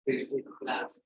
class.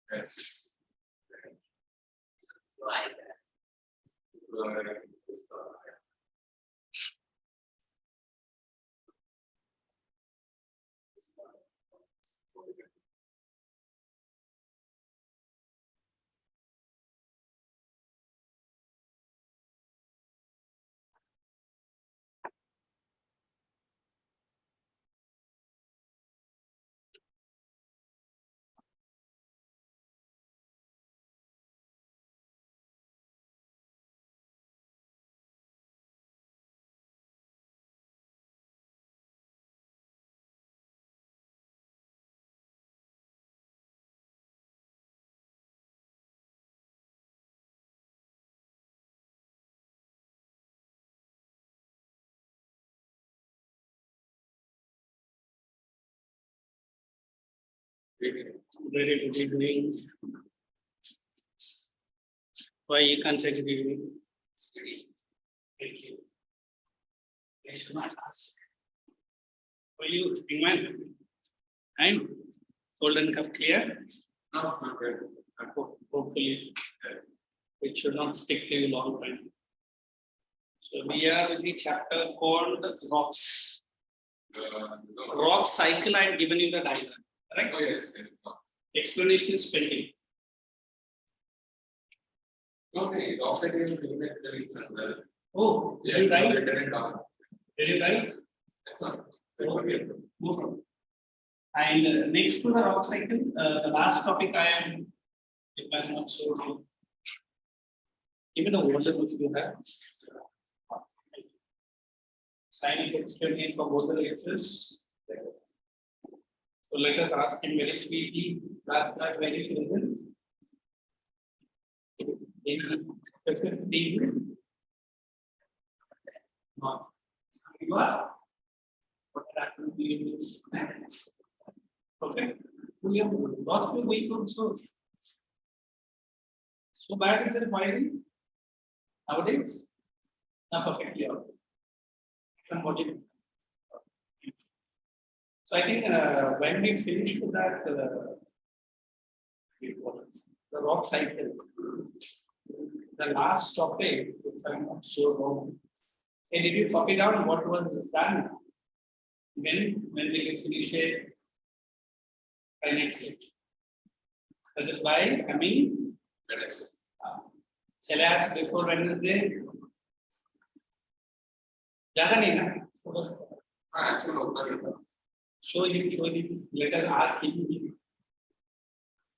Yes. Right. Very good evening. Why you can't say good evening? Thank you. I should not ask. For you, Ingman? And golden cup clear? No, not good. Hopefully, it should not stick to you long time. So we are in the chapter called rocks. Rock cycle. I had given you the diagram. Correct? Oh, yes. Explanation is pending. Okay, rock cycle is given at the reason. Oh, yes, you right? Did you right? Okay. And next to the rock cycle, the last topic I am, if I am not sure, even the volume which you have, signing explanation for both the lectures. So let us ask him very speedily, last part very present. Specific team. You are? What happened to you? Okay. We have lost your week also. So bad is it firing nowadays? Not perfectly out. Somebody. So I think when we finish with that, the rock cycle, the last topic, if I'm not sure about, and did you copy down what was done when we finish it by next week? That is why coming Wednesday. Shall I ask before Wednesday? Jada nahi na? Absolutely. Show him, let us ask him.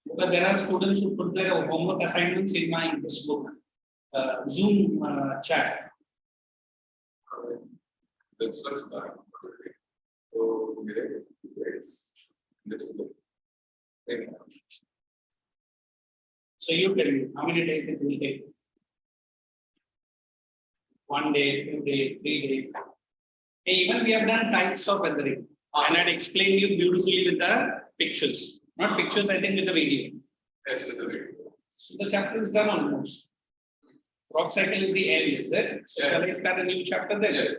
Because there are students who put their homework assignments in my this book, Zoom chat. That's first part. So, so you tell me, how many days it will take? 1 day, 2 days, 3 days. Hey, even we have done types of weathering. And I'd explained you beautifully with the pictures. Not pictures, I think with the video. Yes, with the video. So the chapter is done almost. Rock cycle is the end, is it? Yeah. Shall I start a new chapter then? Yes.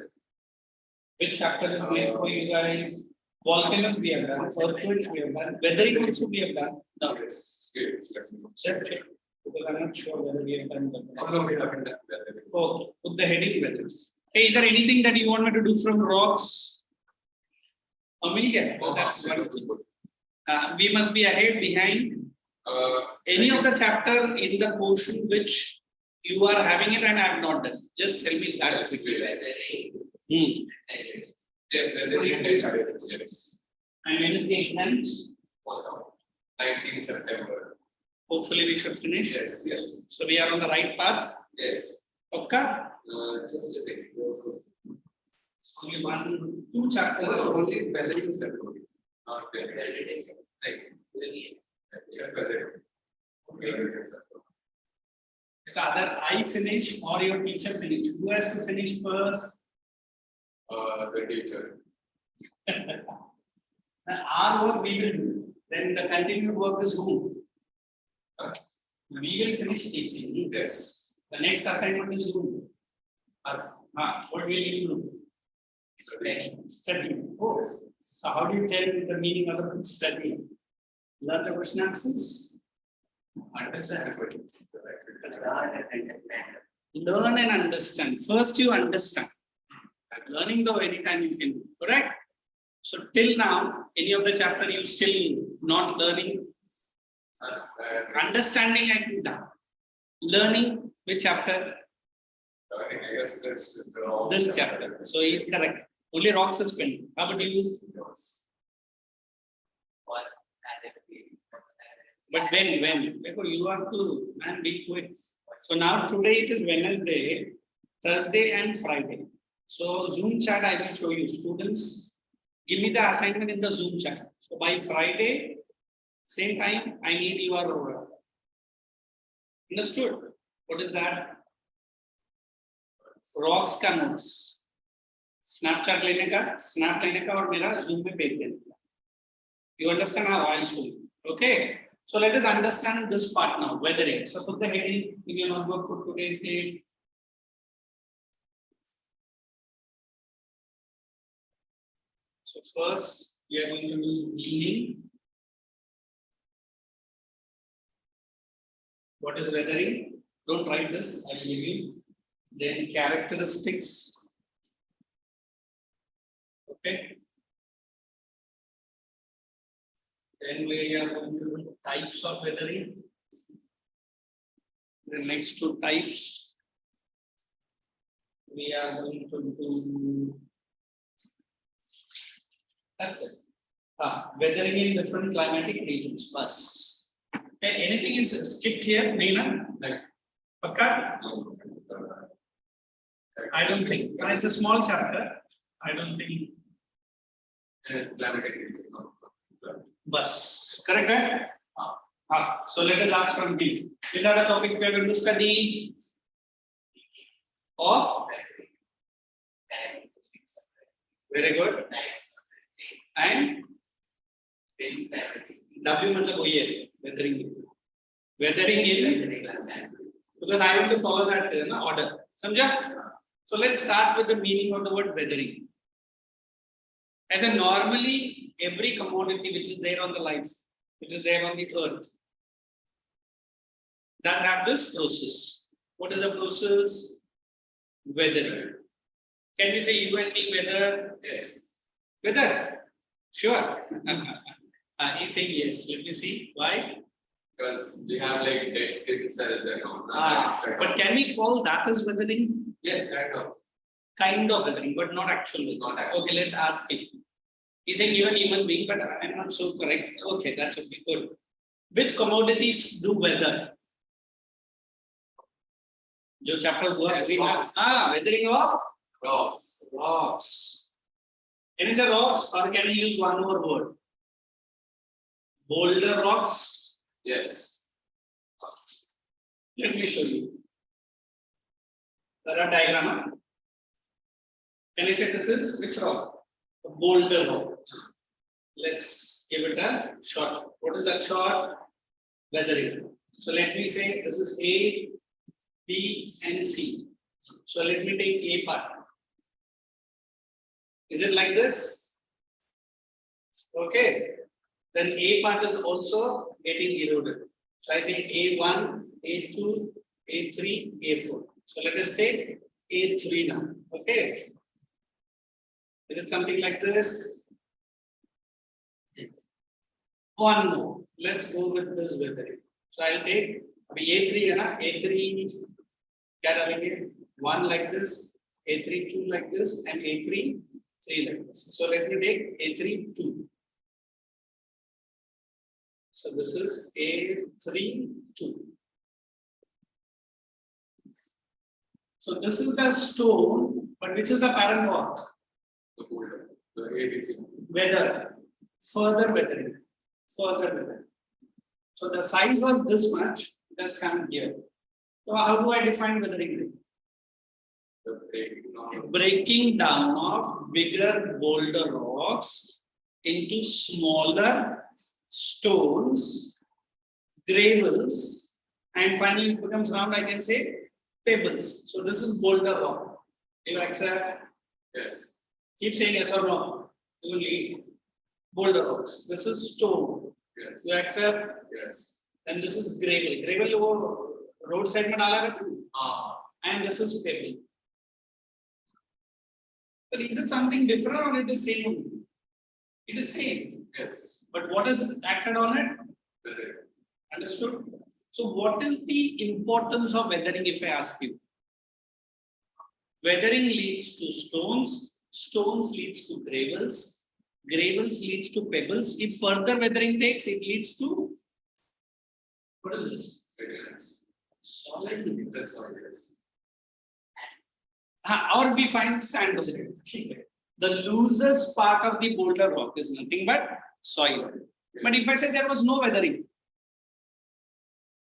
Which chapter is next for you guys? Volcanoes we have done, earthquakes we have done, weathering also we have done. No. Yes. Check. Because I'm not sure whether we have done that. No, we haven't done weathering. Okay. Put the heading weathers. Hey, is there anything that you want me to do from rocks? Oh, that's wonderful. We must be ahead, behind. Any of the chapter in the portion which you are having it and I have not done. Just tell me that quickly. Yes, yes. And anything else? 19 September. Hopefully we should finish. Yes. So we are on the right path. Yes. Okay. Just a second. Only one, two chapters are Only weathering is only. Not weathering. Like okay. Either I finish or your teacher finish. Who has to finish first? The teacher. Our work we will do. Then the continued work is who? We will finish teaching. Yes. The next assignment is who? Us. What will you do? Study. Oh. So how do you tell the meaning of the word study? Learn the question answers. Understand. Learn and understand. First you understand. Learning though anytime you can do, correct? So till now, any of the chapter you still not learning. Understanding I think that. Learning which chapter? I guess This chapter. So he is correct. Only rocks is pending. How about you? But when? Because you have to man be quick. So now today it is Wednesday, Thursday and Friday. So Zoom chat I will show you. Students, give me the assignment in the Zoom chat. So by Friday, same time, I need your understood? What is that? Rocks का notes. Snapchat लेने का, snap लेने का और मेरा Zoom पे भेज देने का. You understand how I show you? Okay. So let us understand this part now. Weathering. So put the heading in your notebook for today's date. So first, we are going to do meaning. What is weathering? Don't write this. I will give you. Then characteristics. Okay. Then we are going to do types of weathering. The next two types. We are going to do. That's it. Weathering in different climatic regions. Plus, anything is skipped here, Neena? Like, Pakka? I don't think. It's a small chapter. I don't think. Bus. Correct, right? So let us ask from these. Which are the topic we are going to study? Of? Very good. And? W means weathering. Weathering in? Because I want to follow that order. Samjha? So let's start with the meaning of the word weathering. As a normally, every commodity which is there on the life, which is there on the earth, does have this process. What is the process? Weathering. Can we say you and me weather? yes. Weather? Sure. He's saying yes. Let me see. Why? Because we have like dead skin cells and all. But can we call that as weathering? Yes, kind of. Kind of weathering, but not actually. Not actually. Okay, let's ask him. He's saying even human being, but I'm not so correct. Okay, that's okay. Good. Which commodities do weather? जो chapter हुआ Yes, weathering of Rocks. rocks. Can you say rocks or can I use one more word? Boulder rocks. Yes. Let me show you. There are diagram. Can you say this is which rock? A boulder rock. Let's give it a shot. What is that shot? Weathering. So let me say this is A, B, and C. So let me take A part. Is it like this? Okay. Then A part is also getting eroded. So I say A1, A2, A3, A4. So let us take A3 now. Okay. Is it something like this? One more. Let's go with this weathering. So I'll take A3, A3, one like this, A3, 2 like this, and A3, 3 like this. So let me take A3, 2. So this is A3, 2. So this is the stone, but which is the parent rock? The boulder, the ABC. Weather, further weathering, further weathering. So the size was this much, it has come here. So how do I define weathering rate? The breaking down. Breaking down of bigger boulder rocks into smaller stones, gravels, and finally it becomes round, I can say pebbles. So this is boulder rock. You accept? Yes. Keep saying yes or no. You will lead. Boulder rocks. This is stone. Yes. You accept? Yes. And this is gravel. Gravel वो road side में डाला रहता है. Ah. And this is pebble. But is it something different or it is same only? It is same. Yes. But what is acted on it? Weathering. Understood? So what is the importance of weathering if I ask you? Weathering leads to stones, stones leads to gravels, gravels leads to pebbles. If further weathering takes, it leads to what is this? Sediments. Solid. The solids. Or we find sand. The loosest part of the boulder rock is nothing but soil. But if I say there was no weathering,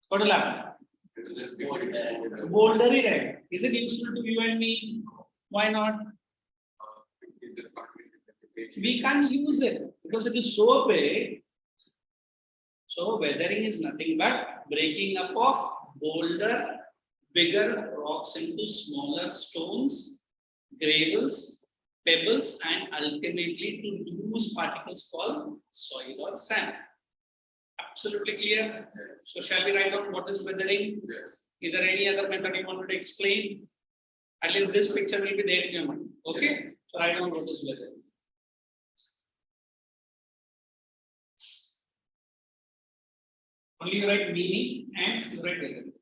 what will happen? It will just be boulder. Bouldery, right? Is it useful to you and me? Why not? We can't use it because it is so big. So weathering is nothing but breaking up of boulder, bigger rocks into smaller stones, gravels, pebbles, and ultimately to loose particles called soil or sand. Absolutely clear. So shall we write down what is weathering? Yes. Is there any other method you wanted to explain? At least this picture will be there in your mind. Okay. So write down what is weathering. Only you write meaning and you write weathering.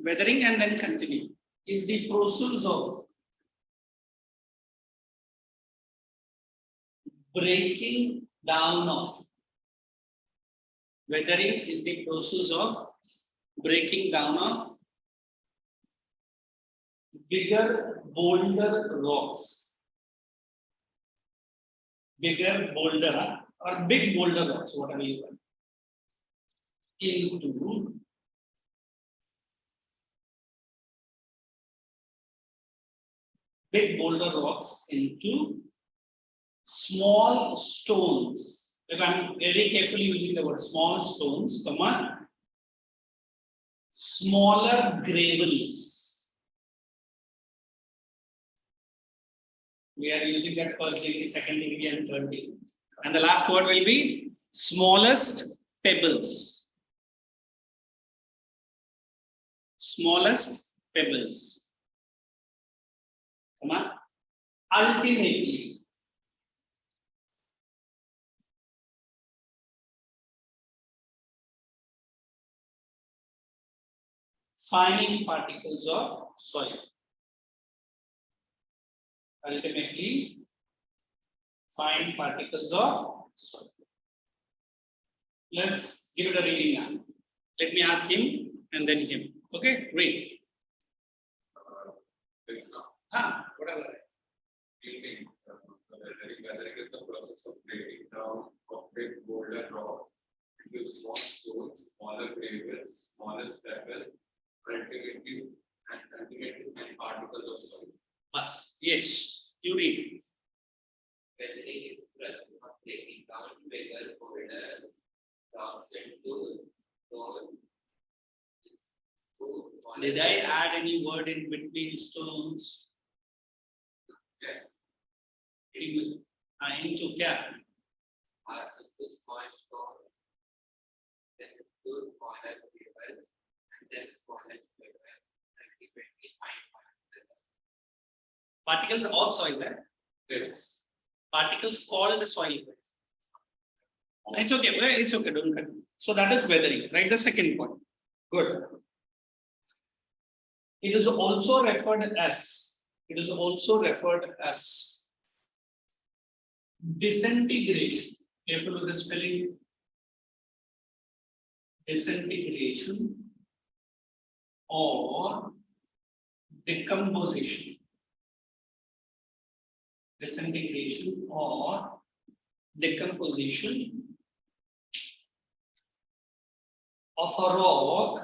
Weathering and then continue is the process of breaking down of. Weathering is the process of breaking down of bigger boulder rocks. Bigger boulder or big boulder rocks, whatever you want, into big boulder rocks into small stones. If I'm very carefully using the word small stones, come on, smaller gravels. We are using that first degree, second degree, and third degree. And the last word will be smallest pebbles. Smallest pebbles. Come on. Ultimately, fine particles of soil. Ultimately, fine particles of soil. Let's give it a reading now. Let me ask him and then him. Okay, read. Whatever. Weathering is the process of breaking down of big boulder rocks into small stones, smaller gravels, smallest pebbles, ultimately and particles of soil. Yes, you read. Weathering is the process of breaking down bigger boulder rocks into stones. Did I add any word in between stones? Yes. Into क्या? Into small stones, then into smaller gravels, and then smaller pebbles, and eventually fine Particles particles. of soil, right? Yes. Particles called soil. It's okay. It's okay. Don't cut. So that is weathering, right? The second point. Good. It is also referred as. It is also referred as disintegration. Careful with the spelling. disintegration or decomposition. Disintegration or decomposition of a rock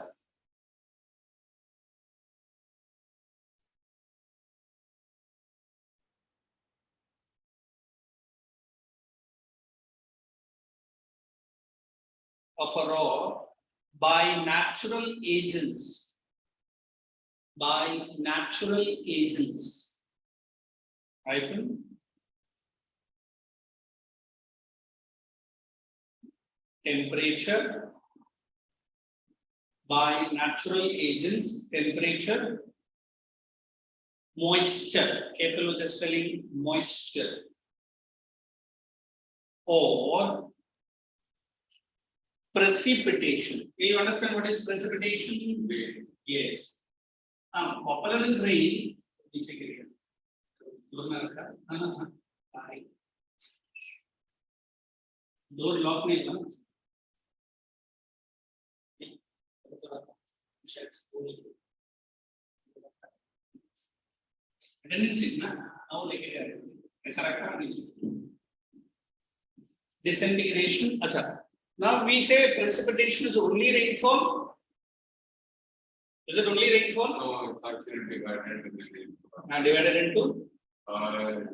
by natural agents. By natural agents. Hyphen. Temperature. By natural agents, temperature, moisture, careful with the spelling, moisture, or precipitation. Do you understand what is precipitation? Yes. Popular is rain. Door lock me. Disintegration. Now we say precipitation is only rainfall. Is it only rainfall? No, it's actually divided into And divided into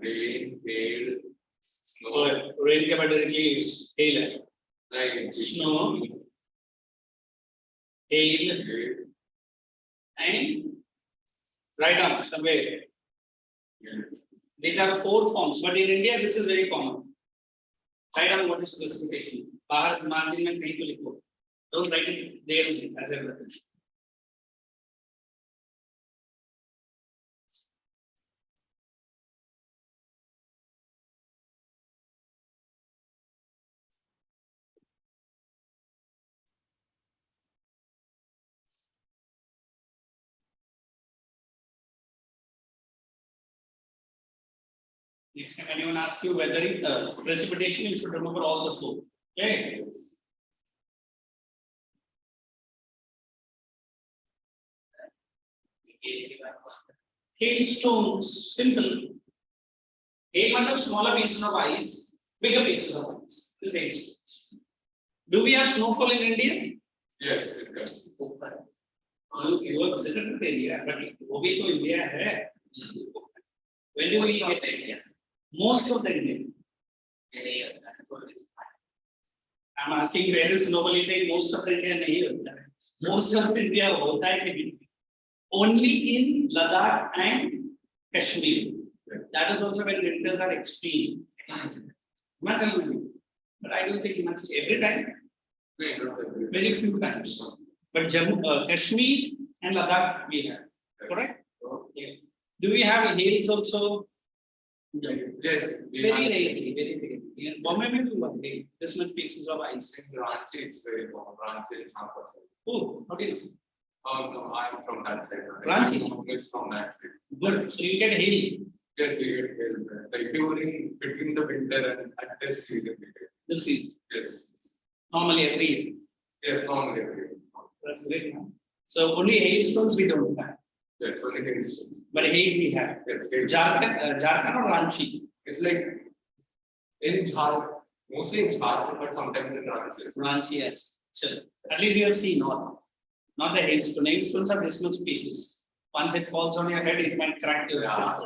rain, hail, snow, rain के बाद directly is hail, like snow, hail, hail, and write down somewhere. yes. These are 4 forms, but in India this is very common. Write down what is precipitation. बाहर margin में कहीं तो लिखो. Don't write it there only as a reference. Next time anyone asks you whether precipitation, you should remember all the 4. Okay. Hailstones, simple. Hail means smaller pieces of ice, bigger pieces of ice. This is. Do we have snowfall in India? Yes, it does. You have visited the area, but Obi to India hai. When do we get India? Most of the India. I'm asking where is snowfall? You say most of the India nahi hota hai. Most of the India hota hai lekin only in Ladakh and Kashmir. That is also when winters are extreme. Himachal, but I don't think Himachal every time. Very few times. But Jammu, Kashmir and Ladakh we have. Correct? Yeah. Do we have hills also? Yes, we Very have- rarely, very rarely. In Bombay, we do one day. This much pieces of ice. In Ranchi, it's very common. Ranchi is 100%. Oh, how do you know? Oh, no, I'm from that side. Ranchi? It's from that side. Good. So you get hail Yes, we get hail there. Like during, between the winter and at this season, we get. this season. Yes. Normally every year. Yes, normally every year. That's great. Huh? So only hailstones we don't have. Yes, only hailstones. But hail we have. Yes, hail. Jharkhand or Ranchi? It's like in Jharkhand, mostly in Jharkhand, but sometimes in Ranchi. Ranchi, yes. So at least you have seen not the hailstone. Hailstones are this much species. Once it falls on your head, it might crack your head.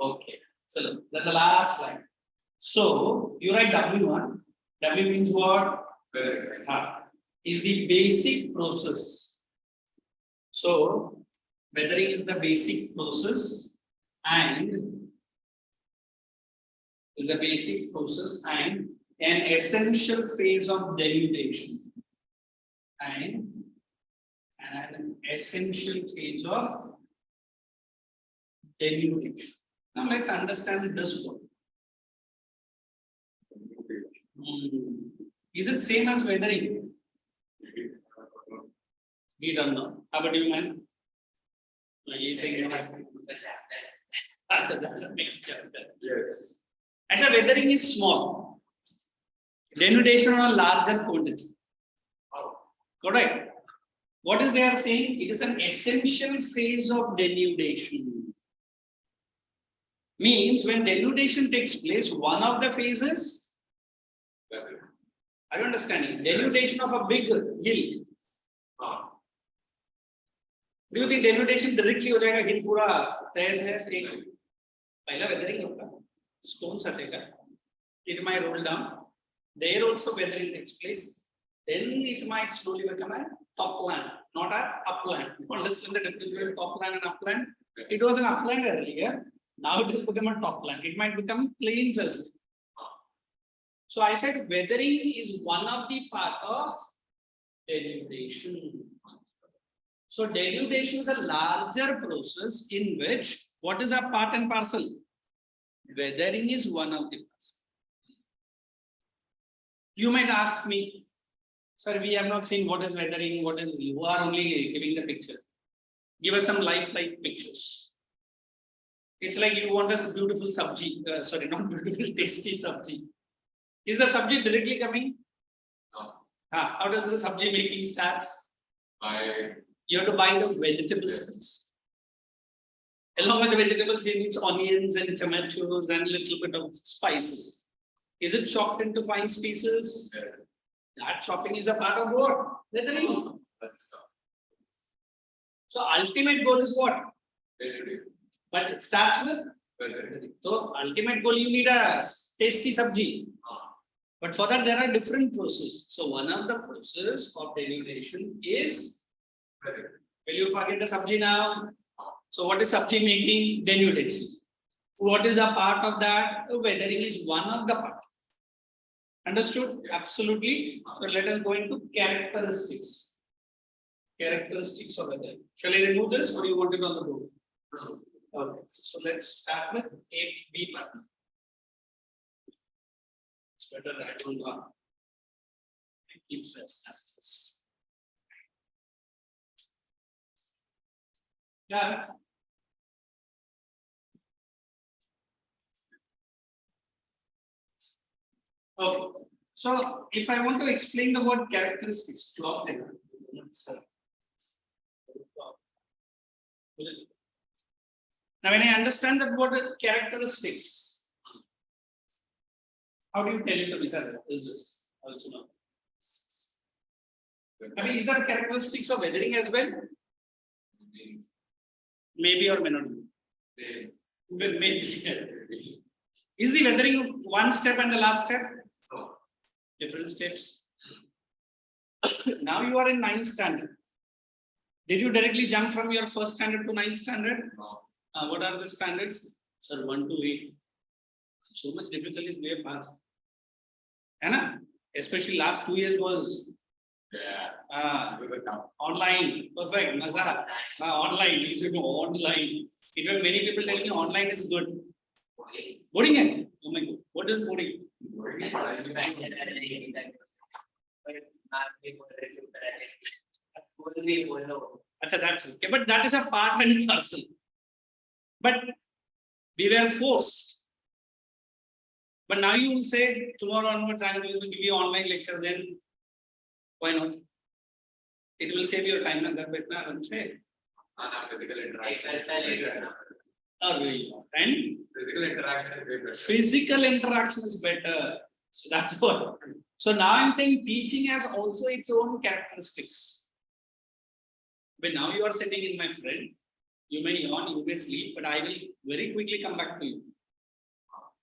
Okay. So then the last line. So you write W1. W means what? Very nice. Is the basic process. So weathering is the basic process and an essential phase of denudation. And an essential phase of denudation. Now let's understand this one. Is it same as weathering? We don't know. How about you, man? He's saying that's a next chapter. Yes. As a weathering is small. Denudation on a larger quantity. Correct. What is they are saying? It is an essential phase of denudation. Means when denudation takes place, one of the phases, are you understanding? Denudation of a big hill. Do you think denudation directly हो जाएगा hill पूरा तहस एक पहला weathering होगा, stones हटेगा, it might roll down. There also weathering takes place. Then it might slowly become a topland, not a upland. You understand the difference between topland and upland? It was an upland earlier. Now it has become a topland. It might become plains as well. So I said weathering is one of the part of denudation. So denudation is a larger process in which what is a part and parcel? Weathering is one of the parts. You might ask me, sir, we have not seen what is weathering, what is, you are only giving the picture. Give us some lifelike pictures. It's like you want us beautiful sabji, sorry, not beautiful, tasty sabji. Is the sabji directly coming? No. How does the sabji making starts? You have to buy the vegetables. Along with the vegetables, you need onions and tomatoes and a little bit of spices. Is it chopped into fine pieces? Yes. That chopping is a part of what? Weathering. So ultimate goal is what? But it starts with weathering. So ultimate goal, you need a tasty sabji. But for that, there are different processes. So one of the process of denudation is, will you forget the sabji now? So what is sabji making? Denudation. What is a part of that? Weathering is one of the part. Understood? Absolutely. So let us go into characteristics. Characteristics of weathering. Shall I remove this or you want it on the board? Okay. So let's start with A, B part. It's better that I don't know. It keeps us as this. Yeah. Okay. So if I want to explain the word characteristics, clock there. Now, when I understand that word characteristics, how do you tell it to me, sir? Is this also not? I mean, is there characteristics of weathering as well? Maybe or may not be. Maybe. Is the weathering one step and the last step? No. Different steps. Now you are in 9th standard. Did you directly jump from your 1st standard to 9th standard? No. What are the standards? Sir, 1 to 8. So much difficulty is way past. Anna, especially last 2 years was online. Perfect. Maza. Online. You should know online. Even many people tell me online is good. Boarding? Oh my God. What is boarding? Achha, that's okay. But that is a part and parcel. But we were forced. But now you will say tomorrow onwards I am going to give you online lecture, then why not? It will save your time and that better I will say. Physical interaction. Oh, really? And Physical interaction is way better. physical interaction is better. So that's what. So now I'm saying teaching has also its own characteristics. But now you are sitting in my friend. You may yawn, you may sleep, but I will very quickly come back to you.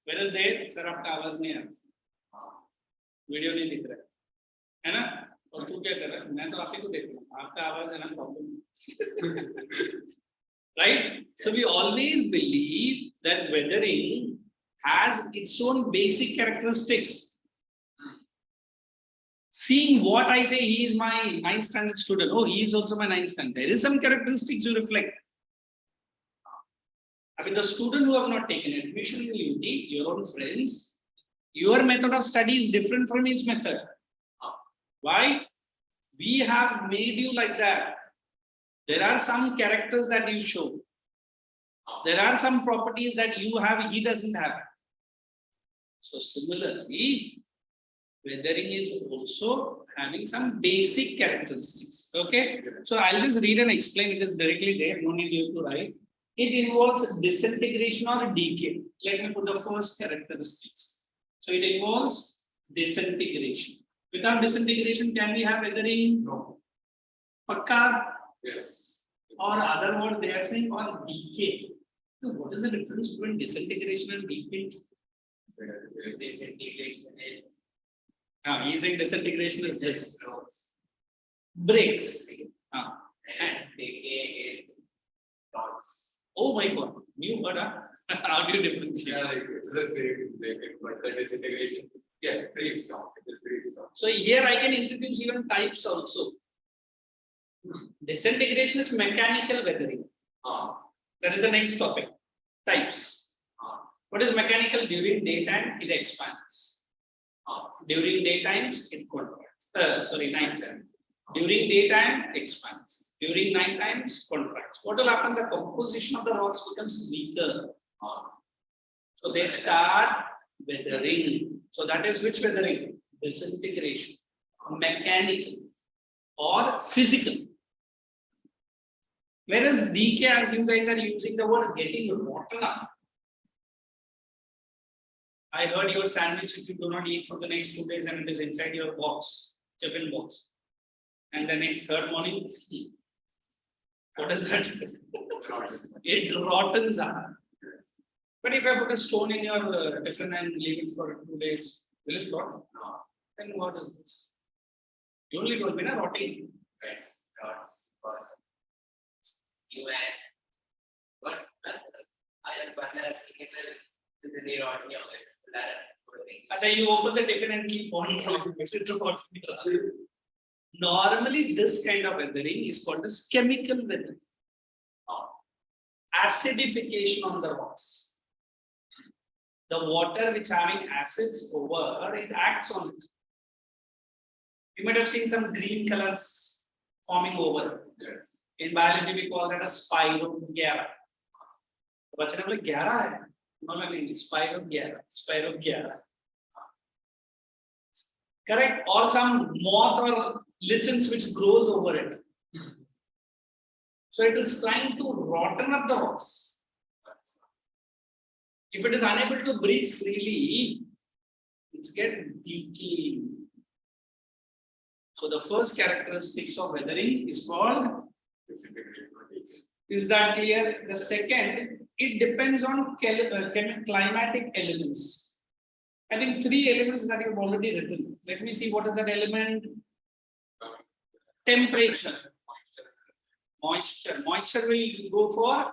Whereas there, sir, आपका आवाज नहीं आ रहा, video नहीं दिख रहा है ना? और तू क्या कर रहा है? मैं तो आप ही को देख रहा हूँ, आपका आवाज है ना problem. Right? So we always believe that weathering has its own basic characteristics. Seeing what I say, he is my 9th standard student. Oh, he is also my 9th standard. There is some characteristics you reflect. I mean, the student who have not taken admission in UT, your own friends, your method of study is different from his method. Why? We have made you like that. There are some characters that you show. There are some properties that you have, he doesn't have. So similarly, weathering is also having some basic characteristics. Okay, so I'll just read and explain. It is directly there, no need you to write. It involves disintegration or decay. Let me put the first characteristics. So it involves disintegration. Without disintegration, can we have weathering? No. Pakka, Yes. or other word they are saying, or decay. So what is the difference between disintegration and decay? This integration is Using disintegration is this. growth Breaks. and decay is dots. Oh my God, new word. How do you differentiate? Yeah, like it's the same, but the disintegration, yeah, breaks down. It just breaks down. So here I can introduce even types also. Disintegration is mechanical weathering. That is the next topic. Types. What is mechanical? During daytime, it expands. During daytimes, it contracts. Nighttime. During daytime, expands. During night times, contracts. What will happen? The composition of the rocks becomes weaker. So they start weathering. So that is which weathering? Disintegration. Mechanical or physical. Whereas decay, as you guys are using the word getting rotten up. I heard your sandwich, if you do not eat for the next 2 days and it is inside your box, tiffin box. And the next third morning, what is that? It rottens up. But if I put a stone in your tiffin and leave it for 2 days, will it rot? No. Then what is this? You only told me na rotting. Yes, dots. You add what I have partner to the near audio. As you open the tiffin and keep on normally, this kind of weathering is called as chemical weathering. Acidification on the rocks. The water which having acids over, it acts on it. You might have seen some green colors forming over. Yes. In biology, we call that a spirogyra. बच्चे ने बोले 11 है, उन्होंने नहीं spirogyra. Correct? Or some moth or lichens which grows over it. So it is trying to rotten up the rocks. If it is unable to breathe freely, it's get decaying. So the first characteristics of weathering is called. Is that clear? The second, it depends on climatic elements. I think 3 elements that you've already written. Let me see what is that element. Temperature. Moisture. Moisture will go for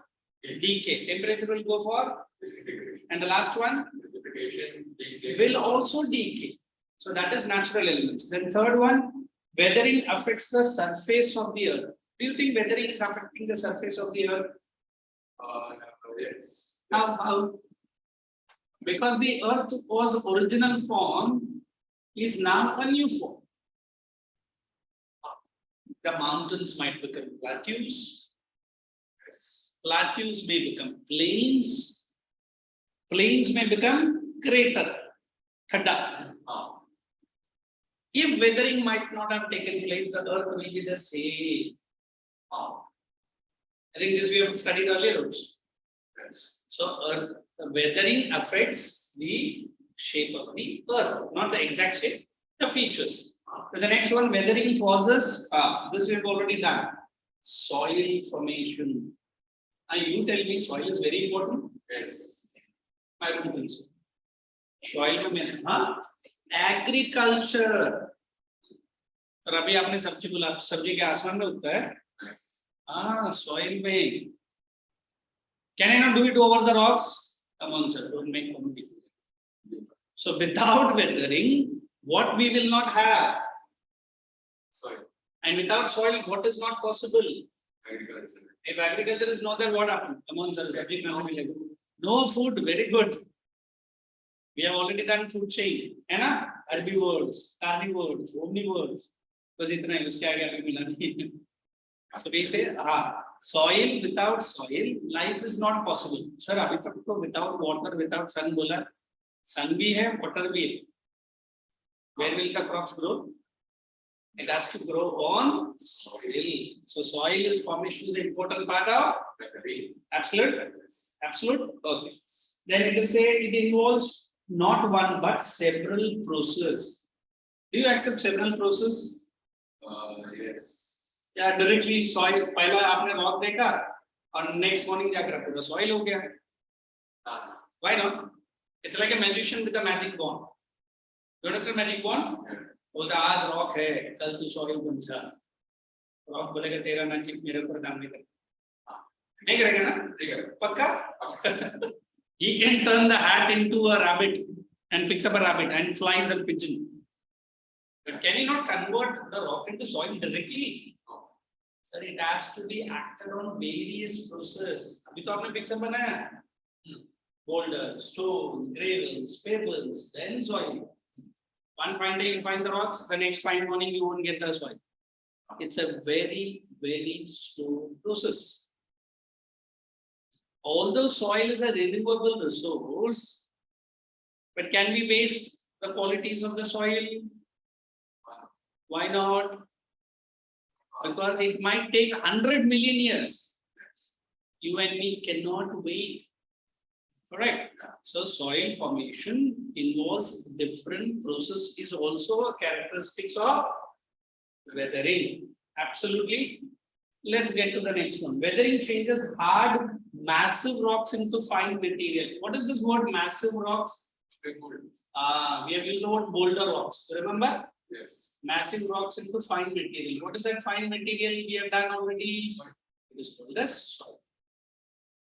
decay. Temperature will go for. And the last one will also decay. So that is natural elements. Then third one, weathering affects the surface of the earth. Do you think weathering is affecting the surface of the earth? Yes. How? Because the earth was original form is now a new form. The mountains might become plateaus. Plateaus may become plains. Plains may become crater. Khadda. If weathering might not have taken place, the earth will be the same. I think this we have studied earlier also. Yes. So earth, the weathering affects the shape of the earth, not the exact shape, the features. So the next one, weathering causes, this we have already done, soil formation. Now you tell me soil is very important? Yes. I don't think so. Soil में agriculture. और अभी आपने सब्जी बोला, सब्जी के आसमान में उगता है? Soil में. Can I not do it over the rocks? Come on, sir, don't make comedy. So without weathering, what we will not have? Soil. And without soil, what is not possible? Agriculture. If agriculture is not there, what happened? Come on, sir, sabji khaane milege. No food, very good. We have already done food chain, है ना? Herbivores, carnivores, omnivores. बस इतना है, उसके आगे आगे मिला नहीं. So we say, soil, without soil, life is not possible. Sir, अभी तक तो without water, without sun बोला, sun भी है, water भी है. Where will the crops grow? It has to grow on soil. So soil formation is an important part of absolute. Absolute. Okay. Then it is said it involves not one but several processes. Do you accept several processes? Yes. Yeah, directly soil. पहला आपने rock देखा और next morning जाकर पूरा soil हो गया. Why not? It's like a magician with a magic wand. You understand magic wand? बोलता आज rock है, चल तू soil बन जा. Rock बोलेगा तेरा magic मेरे ऊपर काम नहीं करेगा. नहीं करेगा ना? पक्का? He can turn the hat into a rabbit and picks up a rabbit and flies a pigeon. But can he not convert the rock into soil directly? So it has to be acted on various processes. अभी तो आपने picture बनाया. Boulder, stone, gravels, pebbles, then soil. One fine day you find the rocks, the next fine morning you won't get the soil. It's a very, very slow process. Although soil is a renewable resource, but can we waste the qualities of the soil? Why not? Because it might take 100 million years. You and me cannot wait. Correct. So soil formation involves different process, is also a characteristics of weathering. Absolutely. Let's get to the next one. Weathering changes hard, massive rocks into fine material. What is this word massive rocks? We have used the word boulder rocks. Remember? Yes. Massive rocks into fine material. What is that fine material we have done already? It is called as soil.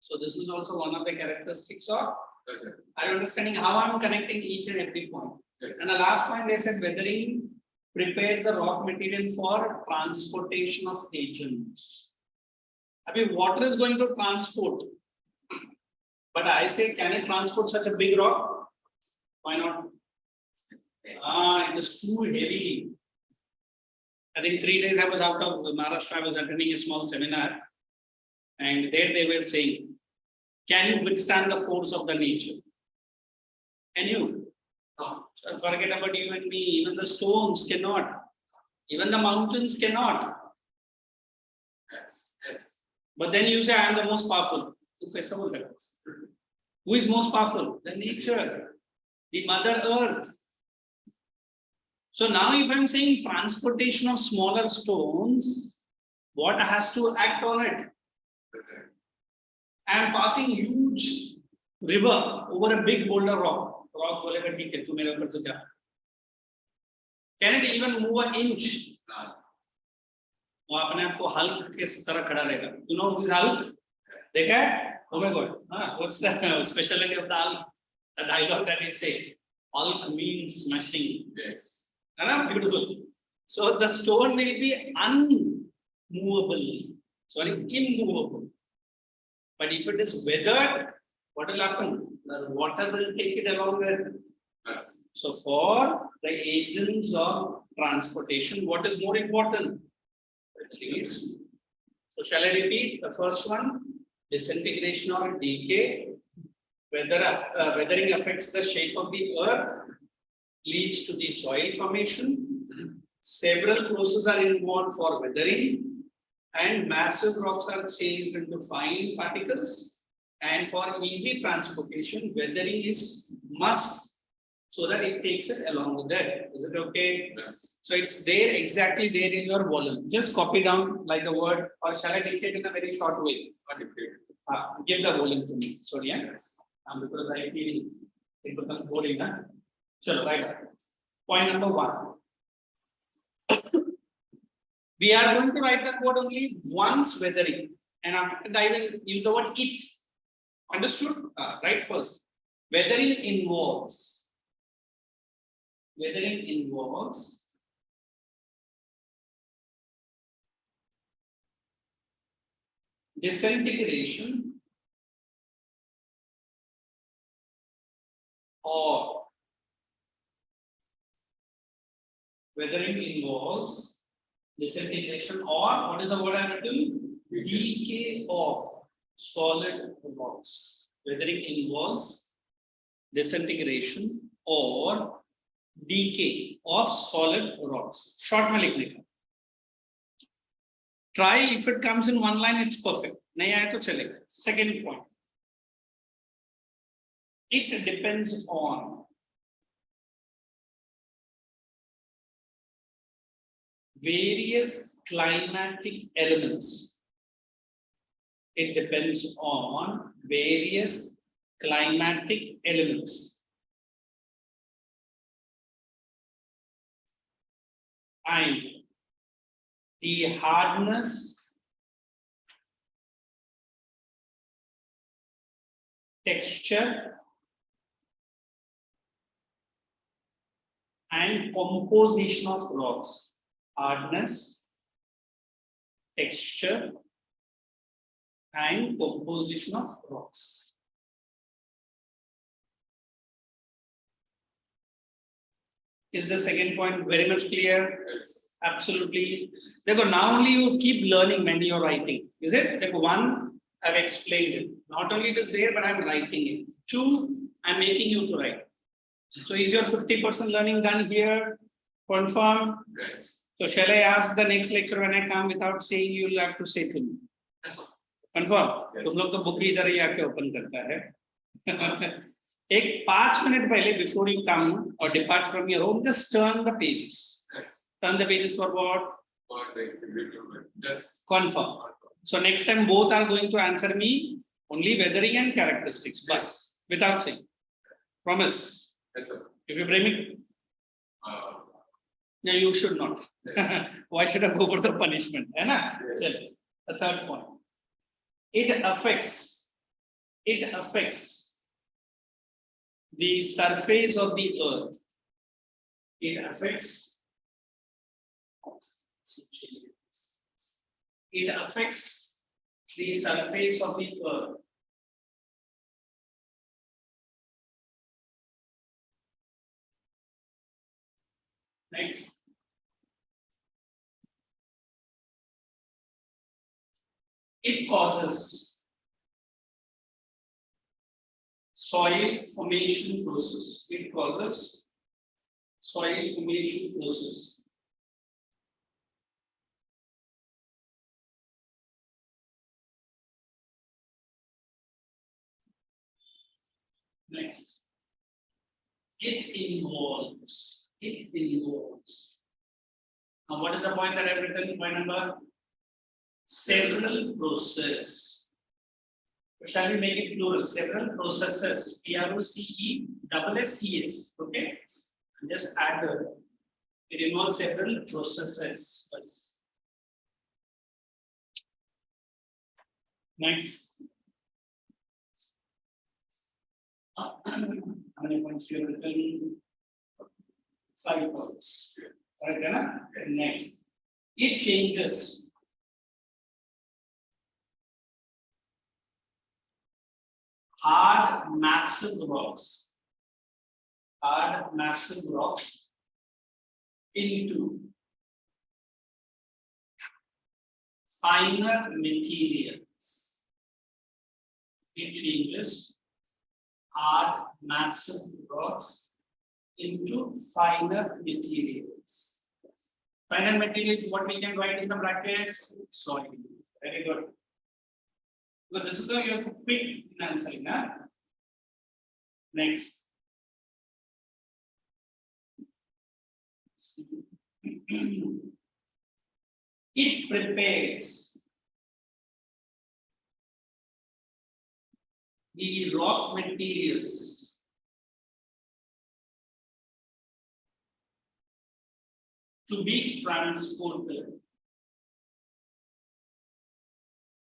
So this is also one of the characteristics of. Are you understanding how I'm connecting each and every point? Yes. And the last point they said weathering prepares the rock material for transportation of agents. I mean, water is going to transport. But I say, can it transport such a big rock? Why not? It is too heavy. I think 3 days I was out of Maharashtra, I was attending a small seminar. And there they were saying, can you withstand the force of the nature? Can you? No. So forget about you and me, even the stones cannot. Even the mountains cannot. Yes. Yes. But then you say, I am the most powerful. Who is most powerful? The nature, the Mother Earth. So now if I'm saying transportation of smaller stones, what has to act on it? I am passing huge river over a big boulder rock. Rock बोलेगा ठीक है तू मेरे ऊपर से जा. Can it even move an inch? वो अपने आप को हल्क के तरह खड़ा रहेगा. You know who is Hulk? देखा है? Oh my God. What's the specialty of the Hulk? The dialogue that he say. Hulk means smashing. Yes. Beautiful. So the stone will be unmovable. Sorry, immovable. But if it is weathered, what will happen? The water will take it along with. Yes. So for the agents of transportation, what is more important? So shall I repeat the first one? Disintegration or decay. Weathering affects the shape of the earth, leads to the soil formation. Several processes are involved for weathering. And massive rocks are changed into fine particles. And for easy transportation, weathering is must so that it takes it along with that. Is it okay? Yes. So it's there, exactly there in your volume. Just copy down like a word, or shall I dictate in a very short way? Give the volume to me. Sorry, yeah? Because I feel it becomes boring. Chalo, right. Point number 1. We are going to write the code only once weathering, and after that I will use the word it. Understood? Right first. Weathering involves disintegration or disintegration or what is the word I written? Decay of solid rocks. Weathering involves disintegration or decay of solid rocks. Short में लिखने का. Try if it comes in one line, it's perfect. नहीं आया तो चलेगा. Second point. It depends on various climatic elements. It depends on various climatic elements. And the hardness, texture, and composition of rocks. Hardness, texture, and composition of rocks. Is the second point very much clear? Yes. Absolutely. Therefore, now only you keep learning when you're writing. Is it? Like one, I've explained it. Not only it is there, but I'm writing it. Two, I'm making you to write. So is your 50% learning done here? Confirm? Yes. So shall I ask the next lecture when I come without saying, you'll have to say to me. That's all. Confirm? Yes. तुम लोग तो book इधर ही आके open करता है. एक 5 minute पहले before you come or depart from your home, just turn the pages. Yes. Turn the pages for what? For the just Confirm. So next time both are going to answer me only weathering and characteristics, bus, without saying. Promise. yes, sir. If you bring it, Uh, no, you should not. Why should I go for the punishment? है ना? Yes. चलो, the third point. It affects the surface of the earth. It affects the surface of the earth. Next. It causes soil formation process. It causes soil formation process. Next. It involves. Now, what is the point that I've written? Point number? Several processes. Shall we make it plural? Several processes. PROCESSES. Okay. And just add it involves several processes. Next. How many points you have written? 5 points. Right, Anna? Next. It changes hard, massive rocks into finer materials. It changes hard, massive rocks into finer materials. Finer materials, what we can write in the brackets? Soil. Very good. So this is the you have to pick in answering. Next. It prepares the rock materials to be transported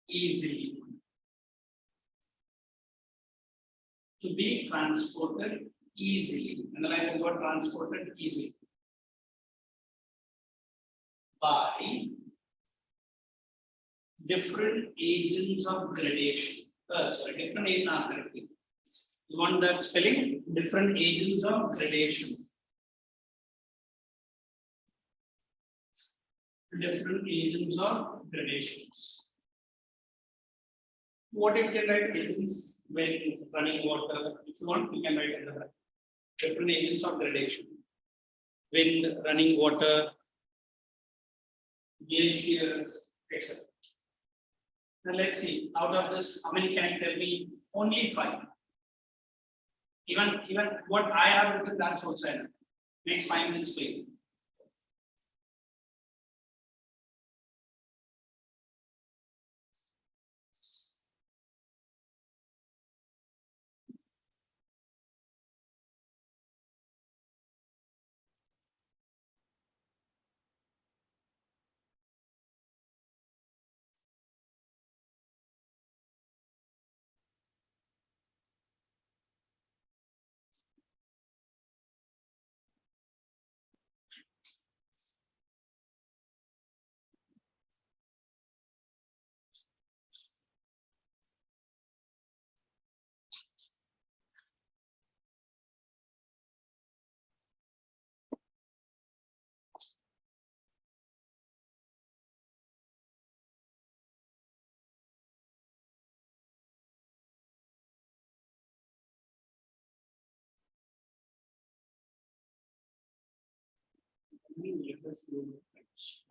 easily. To be transported easily. And then I got transported easily by different agents of gradation. Different agents. You want that spelling? Different agents of gradation. Different agents of gradations. What you can write agents when running water. If you want, you can write in the different agents of gradation. wind, running water, glaciers, etc. Now let's see, out of this, how many can tell me? Only 5. Even what I have written, that's also enough. Next 5 minutes, please.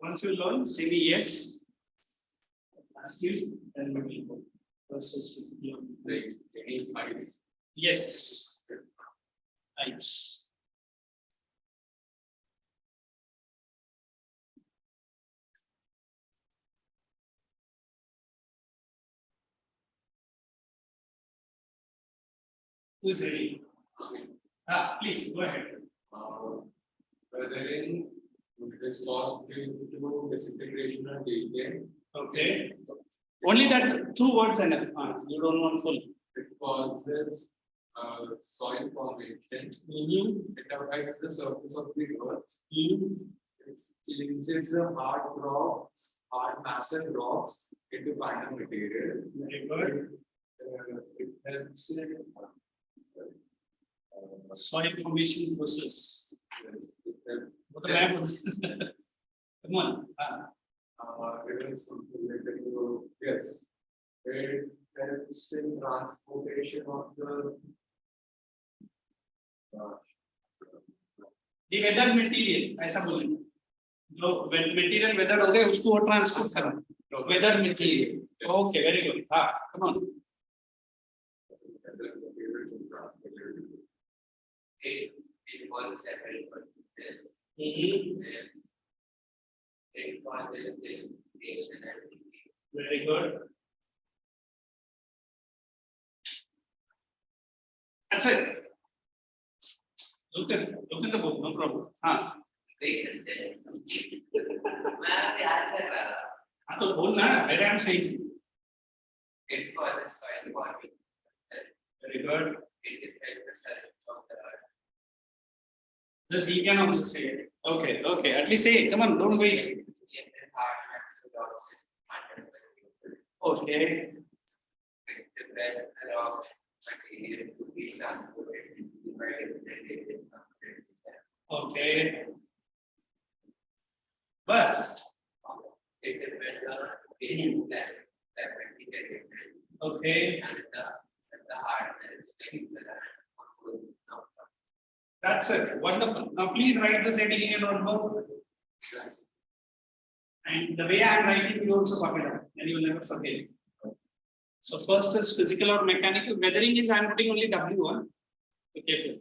Once you learn, say me yes. Ask you, then we will go. First is specifically on Like any five. yes. Types. Who is ready? Please go ahead. Whether it is caused due to disintegration or decay, Okay. Only that 2 words enough. You don't want full. it causes soil formation, it affects the surface of the earth, it changes the hard rocks, hard massive rocks into finer material. Very good. It helps in Soil formation process. it helps- What the map? Come on. it is something related to, yes, it helps in transportation of the The weather material, ऐसा बोलेंगे. जो material weather हो गए उसको वो transport करना. Weather material. Okay, very good. Come on. It was separate for this. Mhm. It was this station and Very good. That's it. Look at the book, no problem. station there. मैं याद कर रहा था. तो बोलना, where I am saying. It was a soil forming. Very good. It affects the surface of the earth. This he can also say it. Okay. At least say it. Come on, don't wait. Okay. The best rock material to be transported divided. Okay. Bus. It depends on various that material Okay. and the hardness. That's it. Wonderful. Now please write this heading in your notebook. yes. And the way I am writing, you also copy it up, and you will never forget it. So first is physical or mechanical. Weathering is I am putting only W1. Be careful.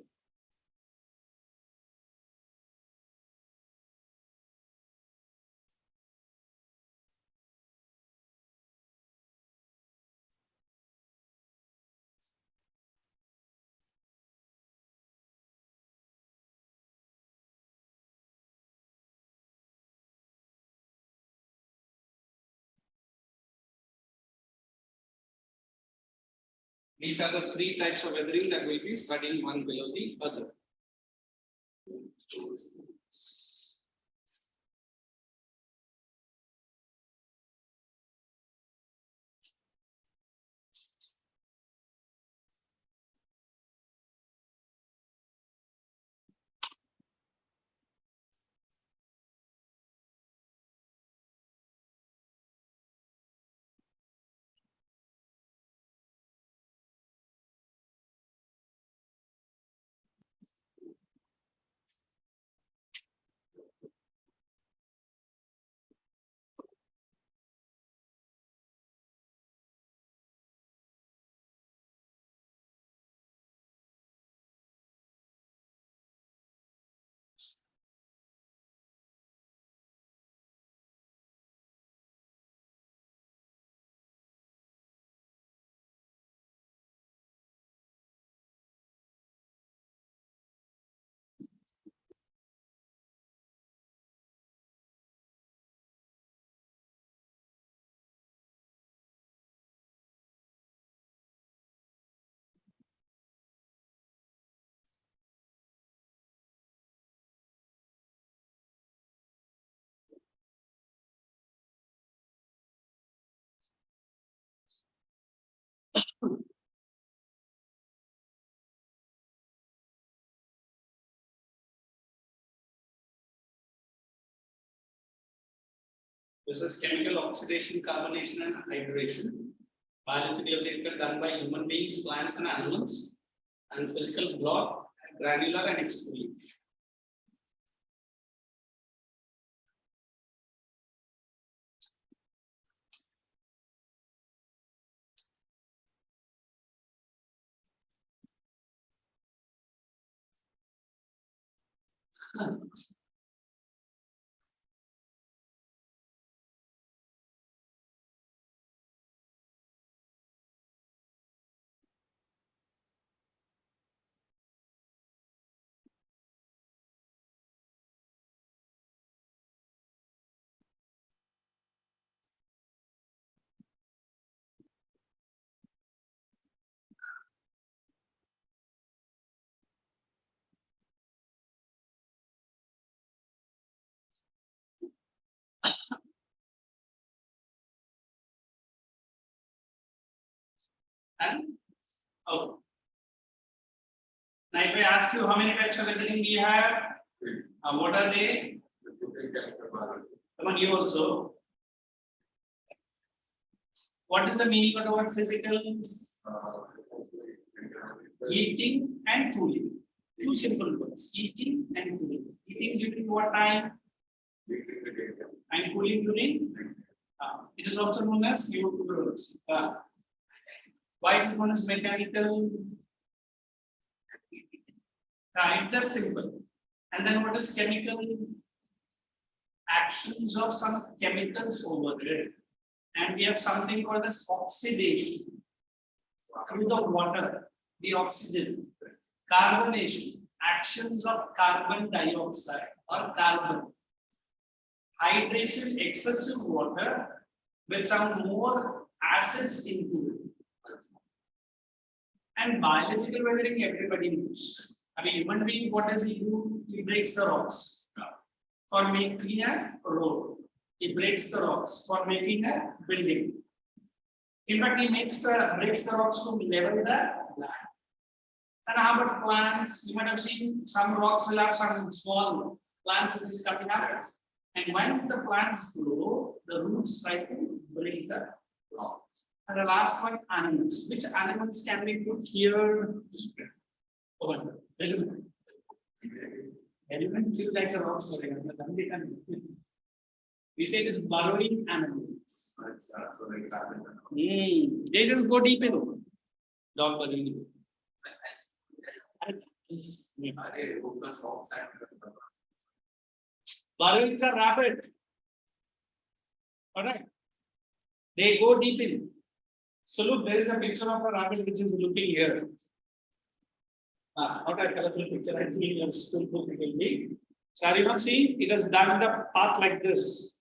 These are the 3 types of weathering that will be studying one below the other. This is chemical oxidation, carbonation, and hydration. Biological chemical done by human beings, plants, and animals. And physical block, granular, and exfoliation. And oh. Now, if I ask you how many types of weathering we have, what are they? Come on, you also. What is the meaning of the word physical? Heating and cooling. Two simple words: heating and cooling. Heating during what time? And cooling during? It is also known as UV. Why it is known as mechanical? It's just simple. And then what is chemical? Actions of some chemicals over it. And we have something called as oxidation. Through the water, the oxygen. Carbonation, actions of carbon dioxide or carbon. Hydration, excessive water with some more acids into it. And biological weathering, everybody knows. I mean, human being, what does he do? He breaks the rocks for making a road. He breaks the rocks for making a building. In fact, he breaks the rocks to level the land. And how about plants? You might have seen some rocks will have some small plants which is coming up. And when the plants grow, the roots try to break the rocks. And the last one, animals. Which animals can we put here? Over. Element feel like a rock story. We say it is burrowing animals. They just go deep in. Dog burrowing. Burrowings are rapid. Alright. They go deep in. So look, there is a picture of a rabbit which is looking here. Not a colorful picture, I think you have still put it in me. So are you not seeing? It has done the path like this.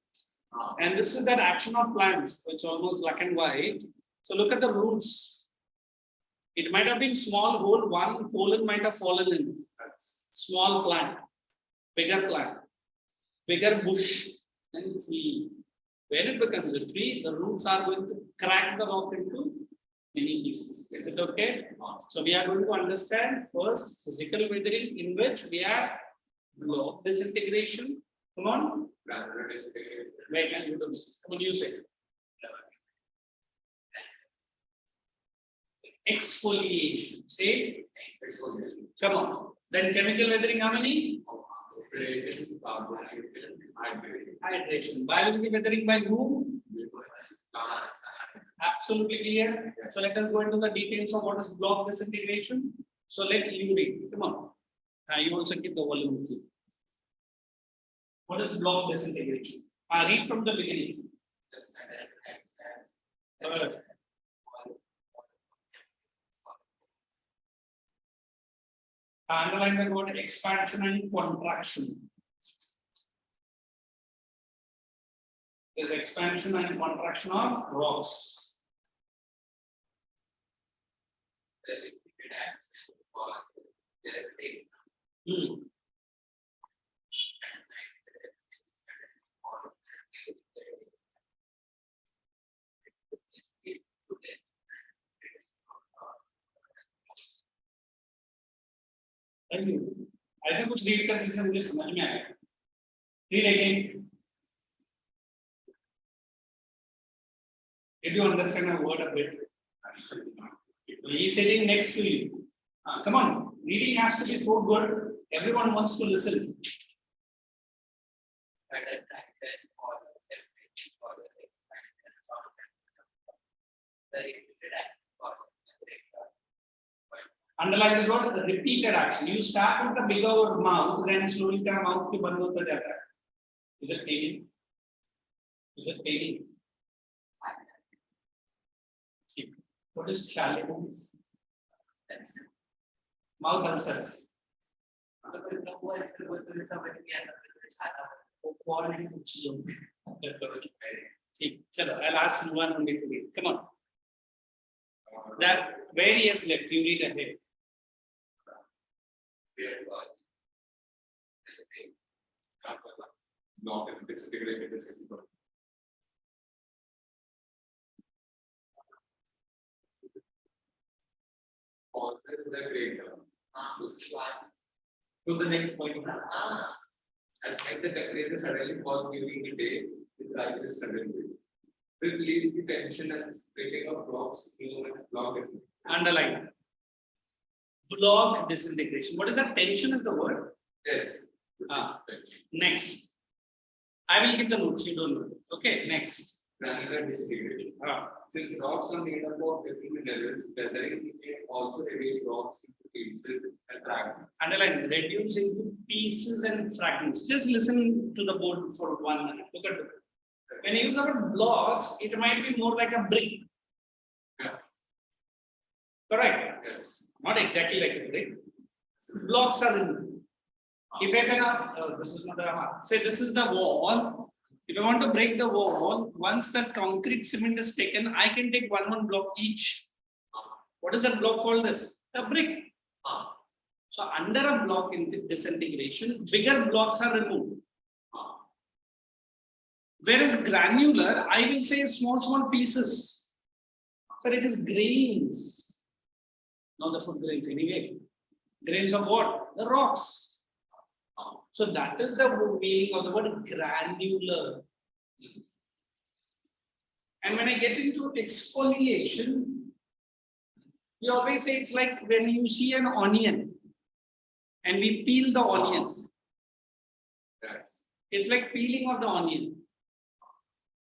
And this is that action of plants, which is almost black and white. So look at the roots. It might have been small hole, one pollen might have fallen in. Small plant, bigger bush, and tree. When it becomes a tree, the roots are going to crack the rock into many pieces. Is it okay? So we are going to understand first physical weathering, in which we have block disintegration. Come on. Wait, and you don't. Come on, you say. Exfoliation. Say. Exfoliation. Come on. Then chemical weathering, how many? Hydration. Biological weathering by whom? Absolutely clear. So let us go into the details of what is block disintegration. So let you read. Come on. You also keep the volume with you. What is block disintegration? I read from the beginning. Underline the word expansion and contraction. There's expansion and contraction of rocks. ऐसे कुछ read कर जिससे मुझे समझ में आए. Read again. Did you understand a word a bit? He is sitting next to you. Come on, reading has to be so good. Everyone wants to listen. Better practice for the temperature for the expansion of the repeated action for the breakdown. Underline the word repeated action. You start with the bigger mouth, then slowly the mouth ke band hota jata hai. Is it paining? Is it paining? What is challenge? That's Mouth ulcers. See, chalo, I'll ask you one only to read. Come on. That where he has left, you read ahead. Block and disintegrated the system. Causes the breakdown. उसके बाद To the next point. And the temperature suddenly falls during the day, it rises suddenly. This leads to tension and splitting of blocks, known as block disintegration. Underline. Block disintegration. What is that? Tension is the word. Yes. Tension. Next. I will give the notes, you don't know. Okay, next. Granular disintegration. Since rocks are made up of different levels, weathering can also reduce rocks into pieces and fragments. Underline, reduce into pieces and fragments. Just listen to the board for 1 minute. Look at it. When you use the word blocks, it might be more like a brick. Yeah. Correct? Yes. Not exactly like a brick. Blocks are in. If I say now, this is not the say this is the wall. If I want to break the wall, once that concrete cement is taken, I can take one block each. What is that block called? This a brick. So under a block in disintegration, bigger blocks are removed. Whereas granular, I will say small pieces. So it is grains. Not the food grains anyway. Grains of what? The rocks. So that is the meaning of the word granular. And when I get into exfoliation, we always say it's like when you see an onion and we peel the onion. Yes. It's like peeling of the onion.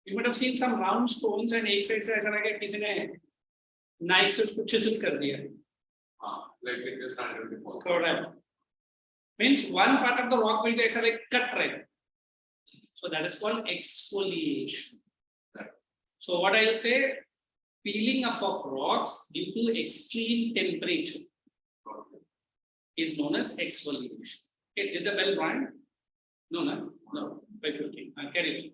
You might have seen some round stones and एक side से ऐसा लगा किसी ने knife से उसको chisel कर दिया. Like it just under the wall. Correct. Means one part of the rock will be ऐसा like cut right. So that is called exfoliation. Right. So what I'll say, peeling up of rocks due to extreme temperature is known as exfoliation. Okay, did the bell ring? No. By 15. Carry on.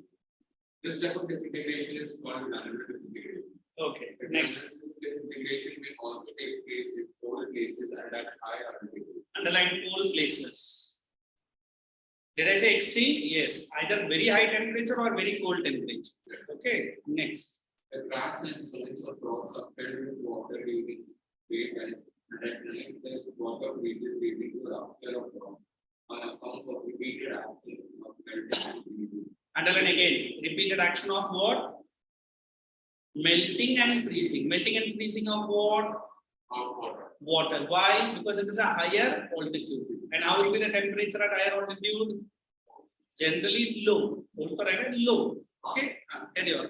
This type of disintegration is called granular disintegration. Okay, next. Disintegration may also take place in cold places and at high altitude. Underline cold places. Did I say extreme? Yes, either very high temperature or very cold temperature. Okay, next. The cracks and solids of rocks are filled with water during daytime, and at night the water freezes leading to the rupture of rock on account of repeated action of melting and freezing. Underline again. Repeated action of what? Melting and freezing. Melting and freezing of what? Of water. Water. Why? Because it is a higher altitude. And how will be the temperature at higher altitude? Generally low. Low. Okay. Carry on.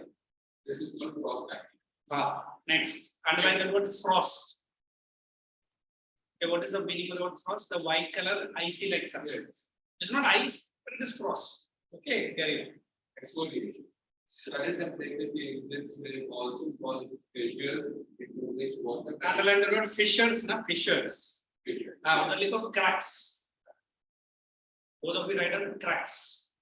This is called frost action. Next. Underline the word frost. Okay, what is the meaning of the word frost? The white color, icy like substance. It's not ice, but it is frost. Okay, carry on. Exfoliation. Sudden temperature changes may also cause fissures into which water can Underline the word fissures, na fissures. fissure. Uddar cracks. Both of you write down cracks.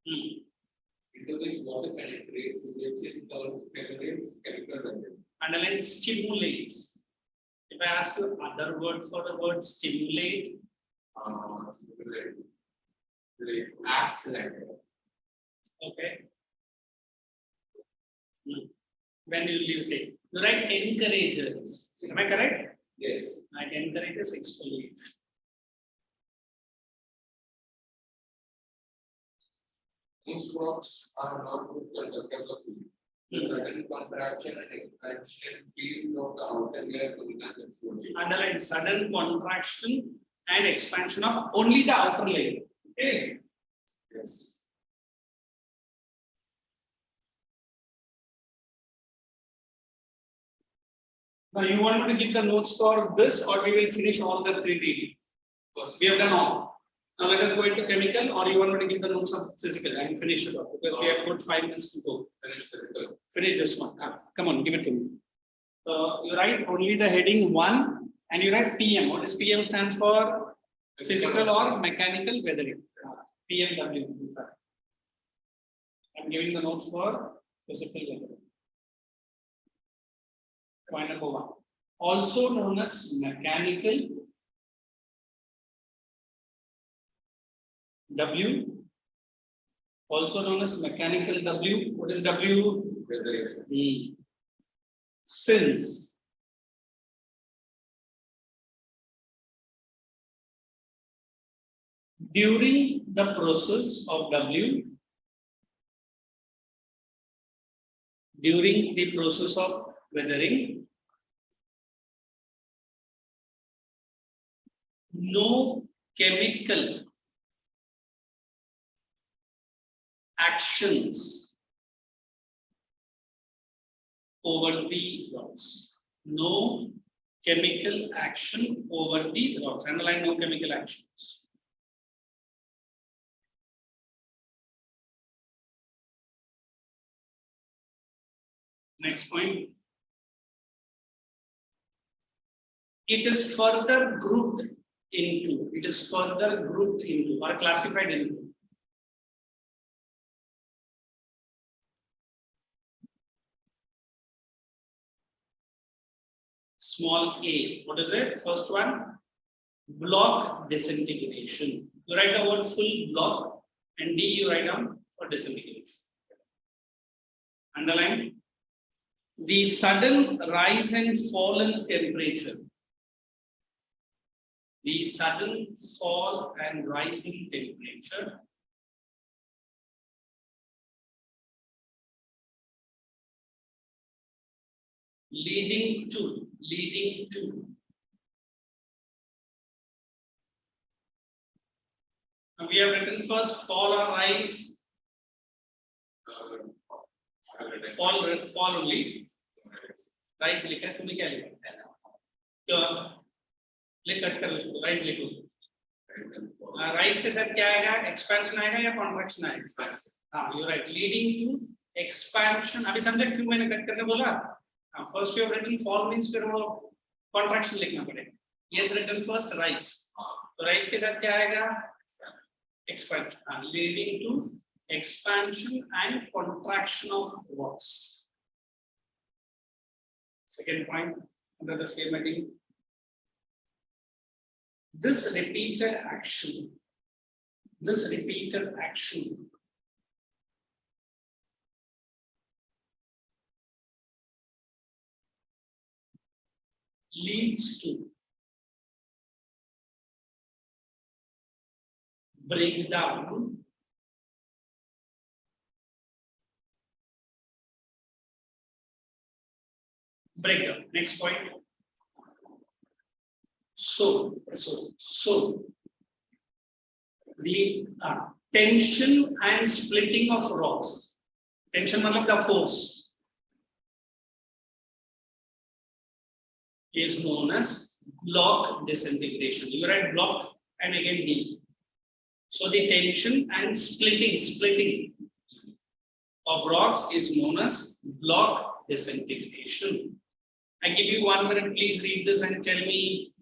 Into which water penetrates, which in turn stimulates chemical reaction. Underline stimulates. If I ask you other word for the word stimulate, Like accelerator. okay. When will you say? You write encourages. Am I correct? Yes. Like encourages exfoliates. Most rocks are not good conductors of heat. The sudden contraction and expansion field of the outer layer Underline sudden contraction and expansion of only the outer layer. Okay. Yes. Now you want me to give the notes for this, or we will finish all the 3D? First, We have done all. Now let us go into chemical, or you want me to give the notes of physical and finish it off, because we have got 5 minutes to go. finish the Finish this one. Come on, give it to me. You write only the heading 1 and you write PM. What is PM stands for? Physical or mechanical weathering. PMW. In fact. I'm giving the notes for physical weathering. Point number 1. Also known as mechanical W. Also known as mechanical W. What is W? weathering. Since during the process of W, during the process of weathering, no chemical actions over the rocks. No chemical action over the rocks. Underline no chemical actions. Next point. It is further grouped into. It is further grouped into or classified into. Small a. What is it? First one, block disintegration. You write the word full block and D you write down for disintegration. Underline. The sudden rise and fall in temperature. The sudden fall and rise in temperature leading to we have written first fall or rise. Fall only. Rise लिखा है तुमने क्या लिखा? तो लिख कर लो rise लिखो. Rise के साथ क्या आएगा? Expansion आएगा या contraction आएगा? हाँ, you're right. Leading to expansion. अभी समझा क्यों मैंने कट करके बोला? First you have written fall means फिर वो contraction लिखना पड़ेगा. Yes, written first rise. तो rise के साथ क्या आएगा? Expansion. Leading to expansion and contraction of rocks. Second point under the same heading. This repeated action leads to breakdown Next point. So the tension and splitting of rocks. Tension मतलब the force is known as block disintegration. You write block and again D. So the tension and splitting of rocks is known as block disintegration. I give you 1 minute, please read this and tell me.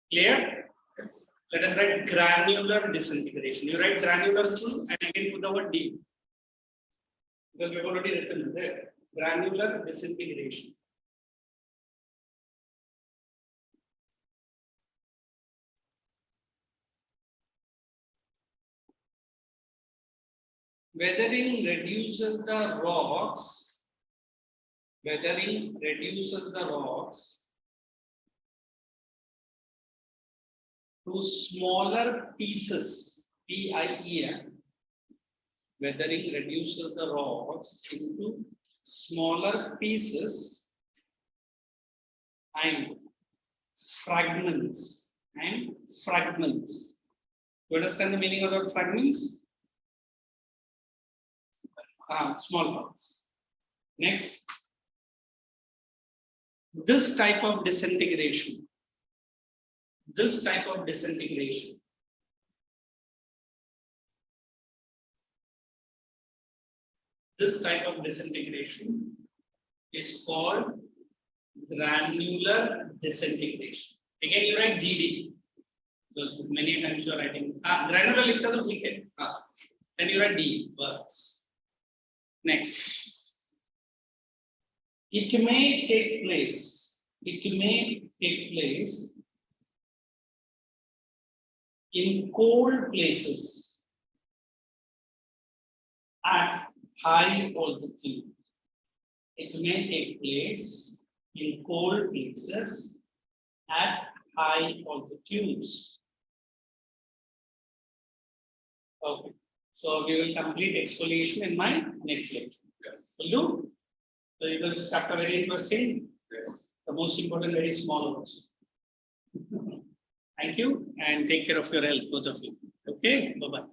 Clear? Yes. Let us write granular disintegration. You write granular full and again put the word D. Because we have already written there. Granular disintegration. Weathering reduces the rocks. Weathering reduces the rocks to smaller pieces. PIEM. Weathering reduces the rocks into smaller pieces and fragments. You understand the meaning of the fragments? Small parts. Next, this type of disintegration is called granular disintegration. Again, you write GD because many times you are writing granular. लिखता तो ठीक है. Then you write D. Words. Next, it may take place in cold places at high altitude. It may take place in cold places at high altitudes. Okay. So we will complete exfoliation in my next lecture. Yes. Will do? So it was chapter very interesting. Yes. The most important, very small ones. Thank you and take care of your health, both of you. Okay, bye-bye.